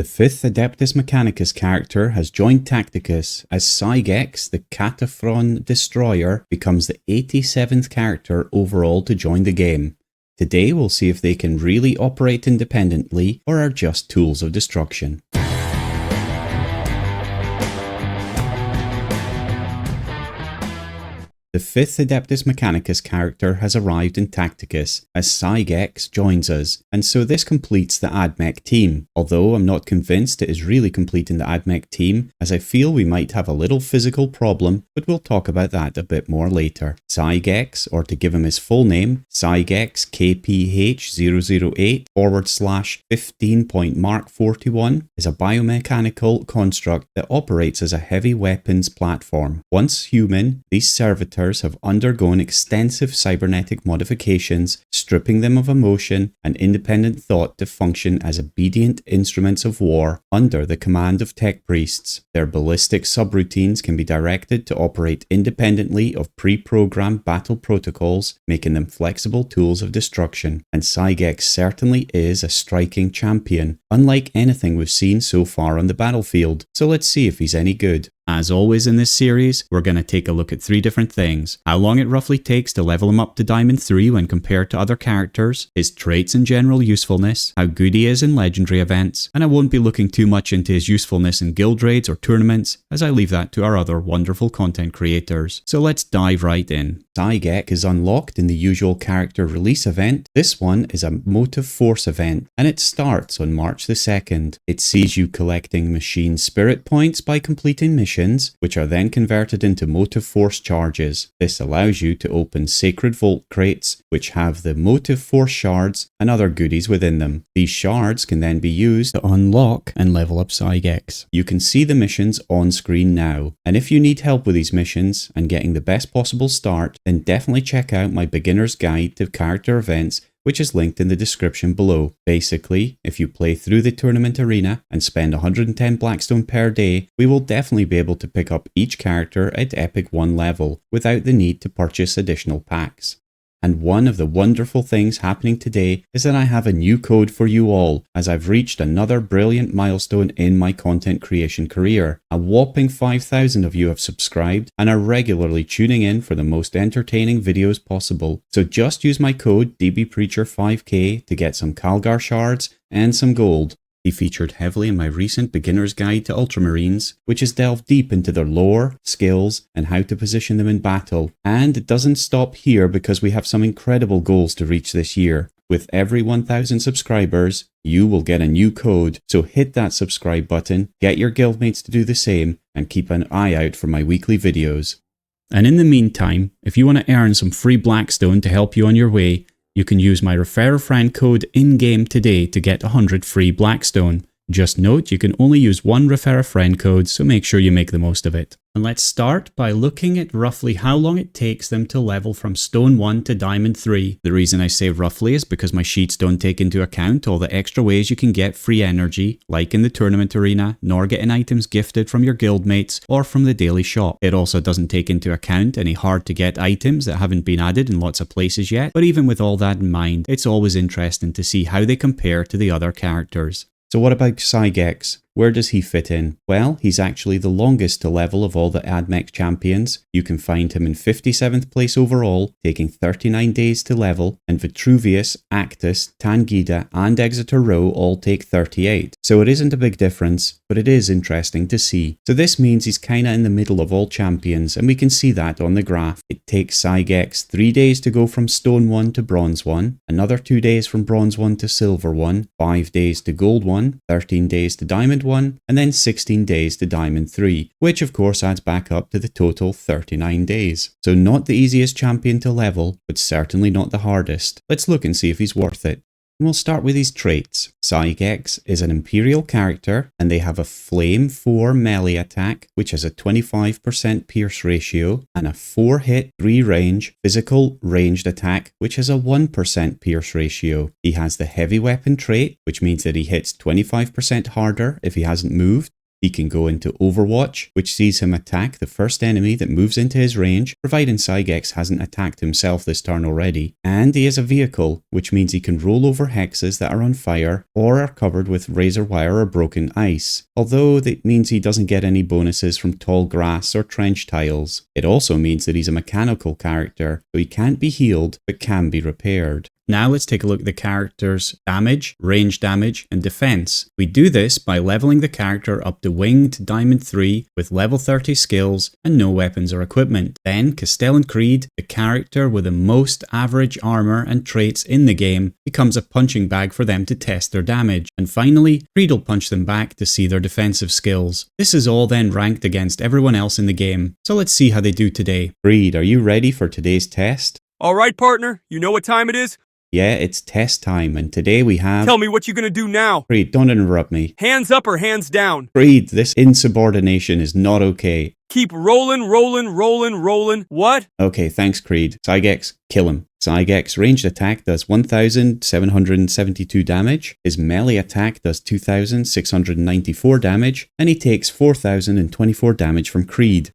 The 5th Adeptus Mechanicus character has joined Tacticus as Sy-Gex, the Cataphron Destroyer, becomes the 87th character overall to join the game. Today we'll see if they can really operate independently or are just tools of destruction. The 5th Adeptus Mechanicus character has arrived in Tacticus as Sy-Gex joins us, and so this completes the AdMech team, although I'm not convinced it is really completing the AdMech team, as I feel we might have a little physical problem, but we'll talk about that a bit more later. Sy-Gex, or to give him his full name, Sy-Gex KPH008/15.Mark41, is a biomechanical construct that operates as a heavy weapons platform. Once human, these servitors have undergone extensive cybernetic modifications, stripping them of emotion and independent thought to function as obedient instruments of war under the command of tech priests. Their ballistic subroutines can be directed to operate independently of pre-programmed battle protocols, making them flexible tools of destruction. And Sy-Gex certainly is a striking champion, unlike anything we've seen so far on the battlefield. So let's see if he's any good. As always in this series, we're going to take a look at 3 different things: how long it roughly takes to level him up to Diamond 3 when compared to other characters, his traits and general usefulness, how good he is in legendary events, and I won't be looking too much into his usefulness in guild raids or tournaments, as I leave that to our other wonderful content creators. So let's dive right in. Sy-Gek is unlocked in the usual character release event. This one is a Motive Force event, and it starts on March the 2nd. It sees you collecting machine spirit points by completing missions, which are then converted into Motive Force charges. This allows you to open Sacred Vault crates, which have the Motive Force shards and other goodies within them. These shards can then be used to unlock and level up Sy-Gex. You can see the missions on screen now, and if you need help with these missions and getting the best possible start, then definitely check out my beginner's guide to character events, which is linked in the description below. Basically, if you play through the tournament arena and spend 110 blackstone per day, we will definitely be able to pick up each character at Epic 1 level without the need to purchase additional packs. And one of the wonderful things happening today is that I have a new code for you all, as I've reached another brilliant milestone in my content creation career. A whopping 5,000 of you have subscribed and are regularly tuning in for the most entertaining videos possible. So just use my code DBPreacher5K to get some Calgar shards and some gold. He featured heavily in my recent Beginner's Guide to Ultramarines, which has delved deep into their lore, skills, and how to position them in battle. And it doesn't stop here, because we have some incredible goals to reach this year. With every 1,000 subscribers, you will get a new code, so hit that subscribe button, get your guildmates to do the same, and keep an eye out for my weekly videos. And in the meantime, if you want to earn some free blackstone to help you on your way, you can use my Referral Friend code in-game today to get 100 free blackstone. Just note, you can only use one Referral Friend code, so make sure you make the most of it. And let's start by looking at roughly how long it takes them to level from Stone 1 to Diamond 3. The reason I say roughly is because my sheets don't take into account all the extra ways you can get free energy, like in the tournament arena, nor getting items gifted from your guildmates or from the daily shop. It also doesn't take into account any hard to get items that haven't been added in lots of places yet, but even with all that in mind, it's always interesting to see how they compare to the other characters. So what about Sy-Gex? Where does he fit in? Well, he's actually the longest to level of all the AdMech champions. You can find him in 57th place overall, taking 39 days to level, and Vitruvius, Actus, Tangida, and Exeter Row all take 38. So it isn't a big difference, but it is interesting to see. So this means he's kinda in the middle of all champions, and we can see that on the graph. It takes Sy-Gex 3 days to go from Stone 1 to Bronze 1, another 2 days from Bronze 1 to Silver 1, 5 days to Gold 1, 13 days to Diamond 1, and then 16 days to Diamond 3, which of course adds back up to the total 39 days. So not the easiest champion to level, but certainly not the hardest. Let's look and see if he's worth it. And we'll start with his traits. Sy-Gex is an Imperial character, and they have a Flame 4 melee attack, which has a 25% pierce ratio, and a 4-hit, 3-range, physical ranged attack, which has a 1% pierce ratio. He has the Heavy Weapon trait, which means that he hits 25% harder if he hasn't moved. He can go into Overwatch, which sees him attack the first enemy that moves into his range, providing Sy-Gex hasn't attacked himself this turn already. And he has a vehicle, which means he can roll over hexes that are on fire or are covered with razor wire or broken ice, although that means he doesn't get any bonuses from tall grass or trench tiles. It also means that he's a mechanical character, so he can't be healed but can be repaired. Now let's take a look at the character's damage, range damage, and defense. We do this by leveling the character up to Winged Diamond 3 with level 30 skills and no weapons or equipment. Then Castellan Creed, the character with the most average armor and traits in the game, becomes a punching bag for them to test their damage. And finally, Creed will punch them back to see their defensive skills. This is all then ranked against everyone else in the game. So let's see how they do today. Creed, are you ready for today's test? All right, partner. You know what time it is? Yeah, it's test time, and today we have... Tell me what you're gonna do now. Creed, don't interrupt me. Hands up or hands down? Creed, this insubordination is not okay. Keep rolling. What? Okay, thanks, Creed. Sy-Gex, kill him. Sy-Gex ranged attack does 1,772 damage, his melee attack does 2,694 damage, and he takes 4,024 damage from Creed.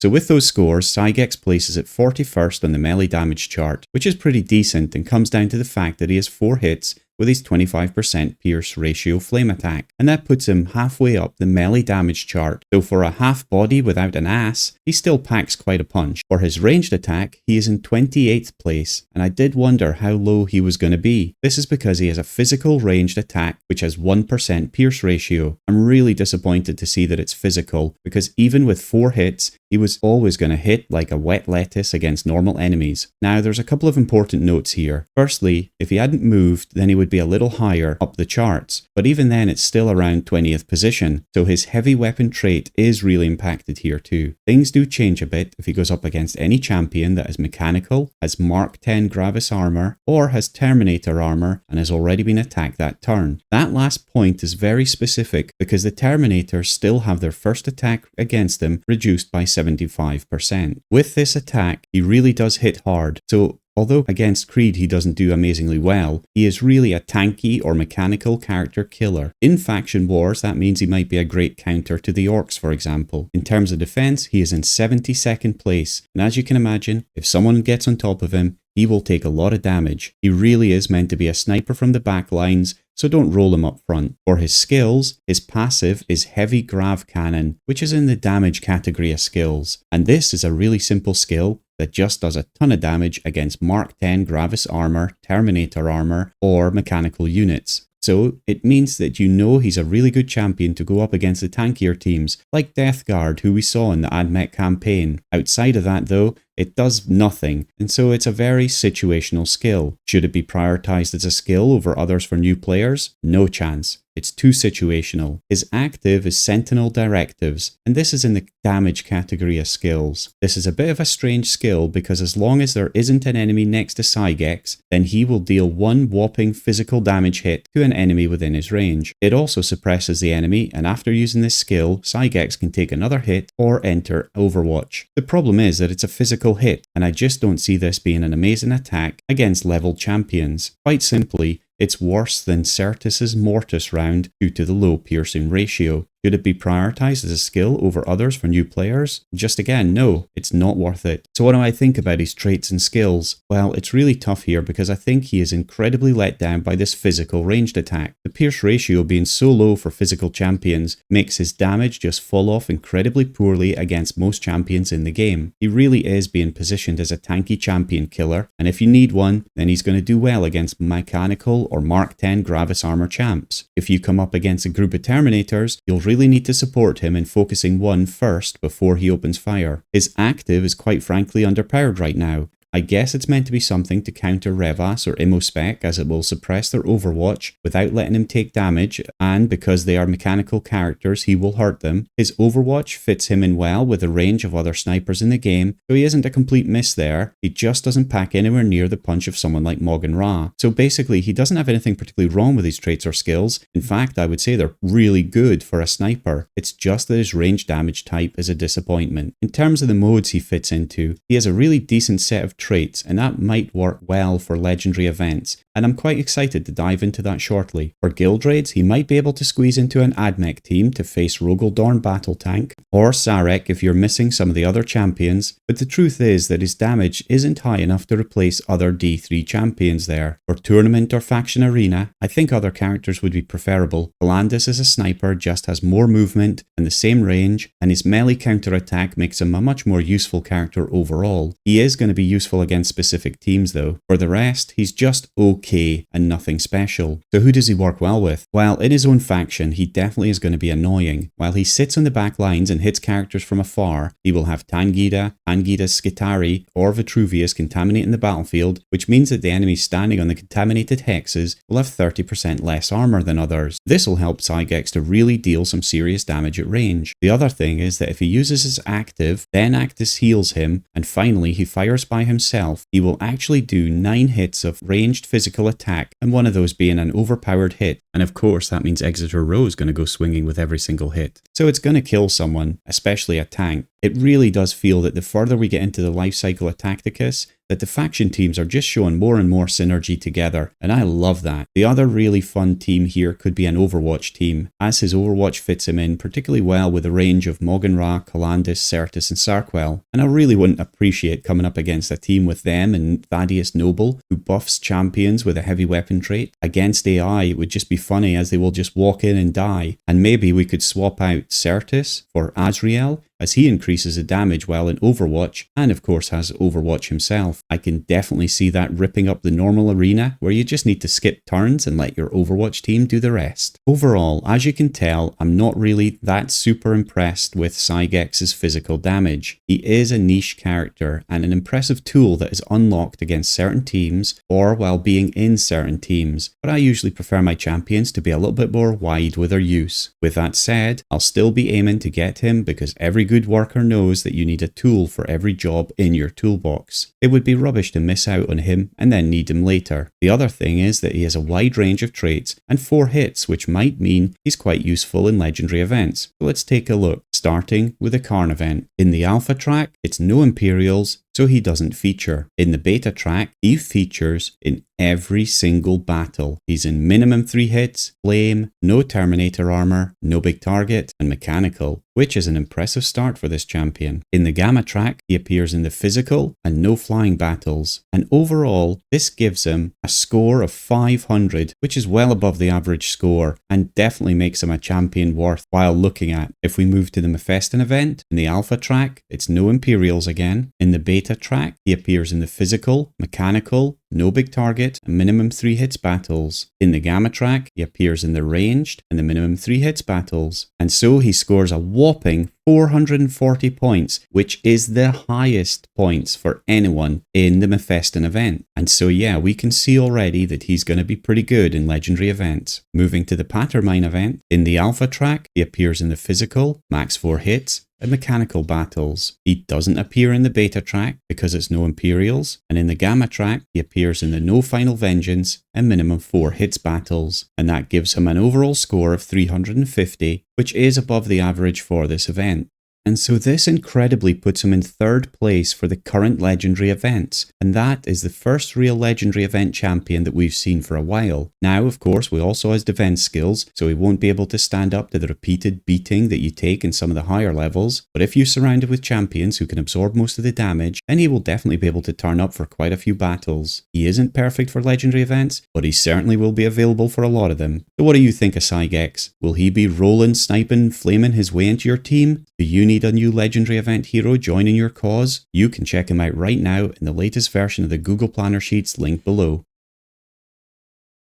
So with those scores, Sy-Gex places at 41st on the melee damage chart, which is pretty decent and comes down to the fact that he has 4 hits with his 25% pierce ratio flame attack, and that puts him halfway up the melee damage chart. So for a half body without an ass, he still packs quite a punch. For his ranged attack, he is in 28th place, and I did wonder how low he was going to be. This is because he has a physical ranged attack which has 1% pierce ratio. I'm really disappointed to see that it's physical, because even with 4 hits, he was always going to hit like a wet lettuce against normal enemies. Now there's a couple of important notes here. Firstly, if he hadn't moved, then he would be a little higher up the charts, but even then it's still around 20th position, so his heavy weapon trait is really impacted here too. Things do change a bit if he goes up against any champion that is mechanical, has Mark 10 Gravis armor, or has Terminator armor and has already been attacked that turn. That last point is very specific because the Terminators still have their first attack against them reduced by 75%. With this attack, he really does hit hard, so although against Creed he doesn't do amazingly well, he is really a tanky or mechanical character killer. In faction wars, that means he might be a great counter to the orcs, for example. In terms of defense, he is in 72nd place, and as you can imagine, if someone gets on top of him, he will take a lot of damage. He really is meant to be a sniper from the back lines, so don't roll him up front. For his skills, his passive is Heavy Grav Cannon, which is in the damage category of skills. And this is a really simple skill that just does a ton of damage against Mark 10 Gravis armor, Terminator armor, or mechanical units. So it means that you know he's a really good champion to go up against the tankier teams, like Death Guard, who we saw in the AdMech campaign. Outside of that though, it does nothing, and so it's a very situational skill. Should it be prioritized as a skill over others for new players? No chance. It's too situational. His active is Sentinel Directives, and this is in the damage category of skills. This is a bit of a strange skill because as long as there isn't an enemy next to Sy-Gex, then he will deal one whopping physical damage hit to an enemy within his range. It also suppresses the enemy, and after using this skill, Sy-Gex can take another hit or enter Overwatch. The problem is that it's a physical hit, and I just don't see this being an amazing attack against leveled champions. Quite simply, it's worse than Certus's Mortis round due to the low piercing ratio. Should it be prioritized as a skill over others for new players? Just again, no, it's not worth it. So what do I think about his traits and skills? Well, it's really tough here because I think he is incredibly let down by this physical ranged attack. The pierce ratio being so low for physical champions makes his damage just fall off incredibly poorly against most champions in the game. He really is being positioned as a tanky champion killer, and if you need one, then he's going to do well against mechanical or Mark 10 Gravis armor champs. If you come up against a group of Terminators, you'll really need to support him in focusing one first before he opens fire. His active is quite frankly underpowered right now. I guess it's meant to be something to counter Revas or Immospec, as it will suppress their Overwatch without letting him take damage, and because they are mechanical characters, he will hurt them. His Overwatch fits him in well with the range of other snipers in the game, so he isn't a complete miss there. He just doesn't pack anywhere near the punch of someone like Morgan Ra. So basically, he doesn't have anything particularly wrong with his traits or skills. In fact, I would say they're really good for a sniper. It's just that his range damage type is a disappointment. In terms of the modes he fits into, he has a really decent set of traits, and that might work well for legendary events, and I'm quite excited to dive into that shortly. For guild raids, he might be able to squeeze into an Admech team to face Rogaldorn Battle Tank, or Sarek if you're missing some of the other champions, but the truth is that his damage isn't high enough to replace other D3 champions there. For tournament or faction arena, I think other characters would be preferable. Valandis as a sniper just has more movement and the same range, and his melee counterattack makes him a much more useful character overall. He is going to be useful against specific teams though. For the rest, he's just okay and nothing special. So who does he work well with? Well, in his own faction, he definitely is going to be annoying. While he sits on the back lines and hits characters from afar, he will have Tangida, Tangida's Skitari, or Vitruvius contaminating the battlefield, which means that the enemies standing on the contaminated hexes will have 30% less armor than others. This will help Sy-Gex to really deal some serious damage at range. The other thing is that if he uses his active, then Actus heals him, and finally he fires by himself, he will actually do 9 hits of ranged physical attack, and one of those being an overpowered hit. And of course that means Exeter Row is going to go swinging with every single hit. So it's going to kill someone, especially a tank. It really does feel that the further we get into the life cycle of Tacticus, that the faction teams are just showing more and more synergy together, and I love that. The other really fun team here could be an Overwatch team, as his Overwatch fits him in particularly well with a range of Moggenra, Calandis, Certus and Sarkwell, and I really wouldn't appreciate coming up against a team with them and Thaddeus Noble, who buffs champions with a heavy weapon trait. Against AI, it would just be funny as they will just walk in and die, and maybe we could swap out Certus for Azriel, as he increases the damage while in Overwatch, and of course has Overwatch himself. I can definitely see that ripping up the normal arena, where you just need to skip turns and let your Overwatch team do the rest. Overall, as you can tell, I'm not really that super impressed with Sy-Gex's physical damage. He is a niche character, and an impressive tool that is unlocked against certain teams, or while being in certain teams, but I usually prefer my champions to be a little bit more wide with their use. With that said, I'll still be aiming to get him, because every good worker knows that you need a tool for every job in your toolbox. It would be rubbish to miss out on him and then need him later. The other thing is that he has a wide range of traits and 4 hits, which might mean he's quite useful in legendary events. So let's take a look, starting with the Karn event. In the Alpha track, it's no Imperials, so he doesn't feature. In the Beta track, he features in every single battle. He's in minimum 3 hits, flame, no Terminator armor, no big target, and mechanical, which is an impressive start for this champion. In the Gamma track, he appears in the physical and no flying battles, and overall, this gives him a score of 500, which is well above the average score, and definitely makes him a champion worthwhile looking at. If we move to the Mephiston event, in the Alpha track, it's no Imperials again. In the Beta track, he appears in the physical, mechanical, no big target, and minimum 3 hits battles. In the Gamma track, he appears in the ranged and the minimum 3 hits battles. And so he scores a whopping 440 points, which is the highest points for anyone in the Mephiston event. And so yeah, we can see already that he's going to be pretty good in legendary events. Moving to the Pattermine event, in the Alpha track, he appears in the physical, max 4 hits, and mechanical battles. He doesn't appear in the Beta track because it's no Imperials, and in the Gamma track he appears in the no Final Vengeance and minimum 4 hits battles, and that gives him an overall score of 350, which is above the average for this event. And so this incredibly puts him in 3rd place for the current legendary events, and that is the first real legendary event champion that we've seen for a while. Now, of course, we also has defense skills, so he won't be able to stand up to the repeated beating that you take in some of the higher levels, but if you surround him with champions who can absorb most of the damage, then he will definitely be able to turn up for quite a few battles. He isn't perfect for legendary events, but he certainly will be available for a lot of them. So what do you think of Sy-Gex? Will he be rolling, sniping, flaming his way into your team? Do you need a new legendary event hero joining your cause? You can check him out right now in the latest version of the Google Planner Sheets linked below.